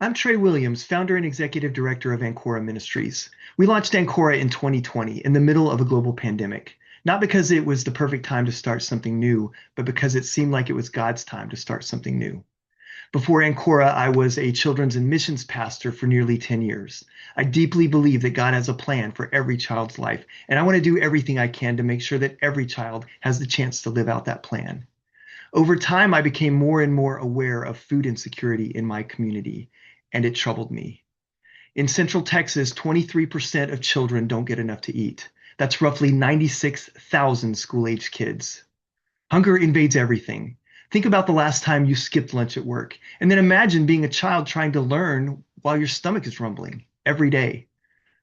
I'm Trey Williams, founder and executive director of Ancora Ministries. We launched Ancora in 2020 in the middle of a global pandemic, not because it was the perfect time to start something new, but because it seemed like it was God's time to start something new. Before Ancora, I was a children's and missions pastor for nearly 10 years. I deeply believe that God has a plan for every child's life, and I want to do everything I can to make sure that every child has the chance to live out that plan. Over time, I became more and more aware of food insecurity in my community, and it troubled me. In Central Texas, 23% of children don't get enough to eat. That's roughly 96,000 school-aged kids. Hunger invades everything. Think about the last time you skipped lunch at work, and then imagine being a child trying to learn while your stomach is rumbling every day.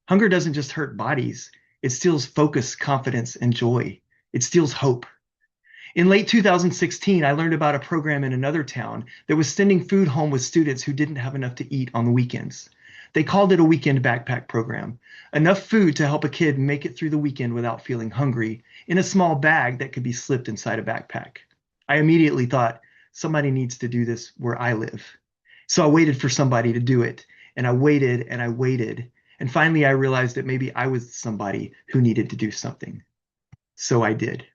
Hunger doesn't just hurt bodies, it steals focus, confidence, and joy. It steals hope. In late 2016, I learned about a program in another town that was sending food home with students who didn't have enough to eat on the weekends. They called it a weekend backpack program. Enough food to help a kid make it through the weekend without feeling hungry in a small bag that could be slipped inside a backpack. I immediately thought, somebody needs to do this where I live. So I waited for somebody to do it, and I waited and I waited. And finally, I realized that maybe I was somebody who needed to do something. So I did.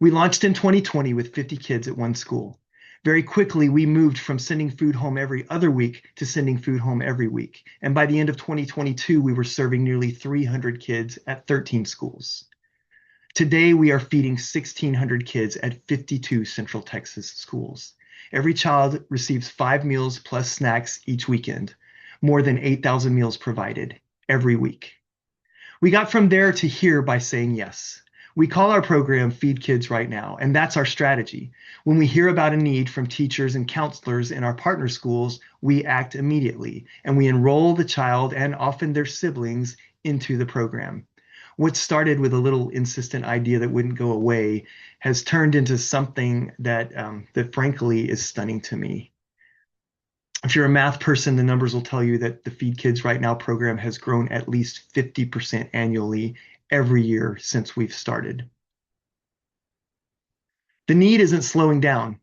We launched in 2020 with 50 kids at one school. Very quickly, we moved from sending food home every other week to sending food home every week. And by the end of 2022, we were serving nearly 300 kids at 13 schools. Today, we are feeding 1,600 kids at 52 Central Texas schools. Every child receives 5 meals plus snacks each weekend, more than 8,000 meals provided every week. We got from there to here by saying yes. We call our program Feed Kids Right Now, and that's our strategy. When we hear about a need from teachers and counselors in our partner schools, we act immediately, and we enroll the child and often their siblings into the program. What started with a little insistent idea that wouldn't go away has turned into something that frankly is stunning to me. If you're a math person, the numbers will tell you that the Feed Kids Right Now program has grown at least 50% annually every year since we've started. The need isn't slowing down.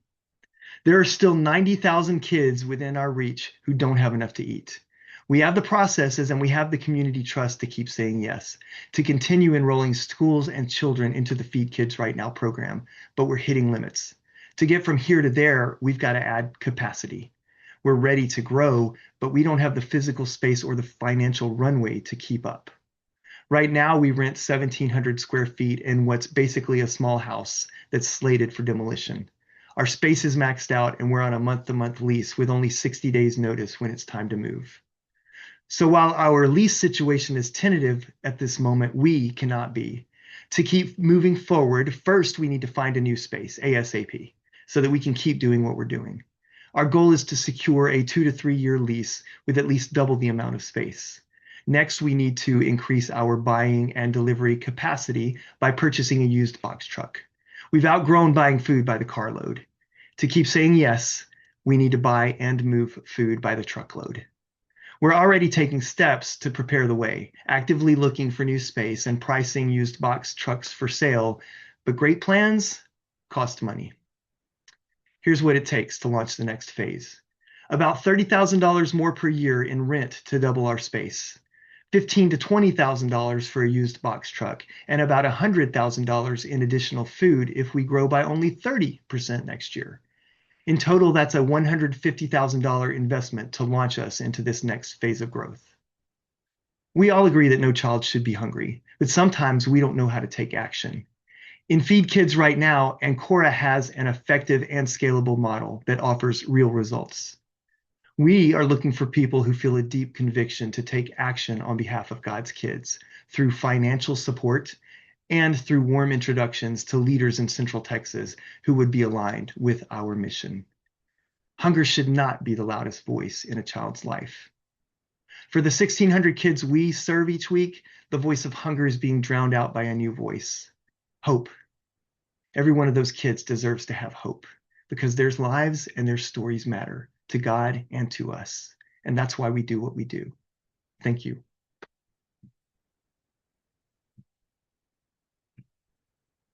There are still 90,000 kids within our reach who don't have enough to eat. We have the processes and we have the community trust to keep saying yes, to continue enrolling schools and children into the Feed Kids Right Now program, but we're hitting limits. To get from here to there, we've got to add capacity. We're ready to grow, but we don't have the physical space or the financial runway to keep up. Right now, we rent 1,700 square feet in what's basically a small house that's slated for demolition. Our space is maxed out and we're on a month-to-month lease with only 60 days notice when it's time to move. So while our lease situation is tentative at this moment, we cannot be. To keep moving forward, first we need to find a new space, ASAP, so that we can keep doing what we're doing. Our goal is to secure a 2 to 3 year lease with at least double the amount of space. Next, we need to increase our buying and delivery capacity by purchasing a used box truck. We've outgrown buying food by the carload. To keep saying yes, we need to buy and move food by the truckload. We're already taking steps to prepare the way, actively looking for new space and pricing used box trucks for sale, but great plans cost money. Here's what it takes to launch the next phase. About $30,000 more per year in rent to double our space. $15,000 to $20,000 for a used box truck, and about $100,000 in additional food if we grow by only 30% next year. In total, that's a $150,000 investment to launch us into this next phase of growth. We all agree that no child should be hungry, but sometimes we don't know how to take action. In Feed Kids Right Now, Ancora has an effective and scalable model that offers real results. We are looking for people who feel a deep conviction to take action on behalf of God's kids through financial support and through warm introductions to leaders in Central Texas who would be aligned with our mission. Hunger should not be the loudest voice in a child's life. For the 1,600 kids we serve each week, the voice of hunger is being drowned out by a new voice, hope. Every one of those kids deserves to have hope because their lives and their stories matter to God and to us. And that's why we do what we do. Thank you.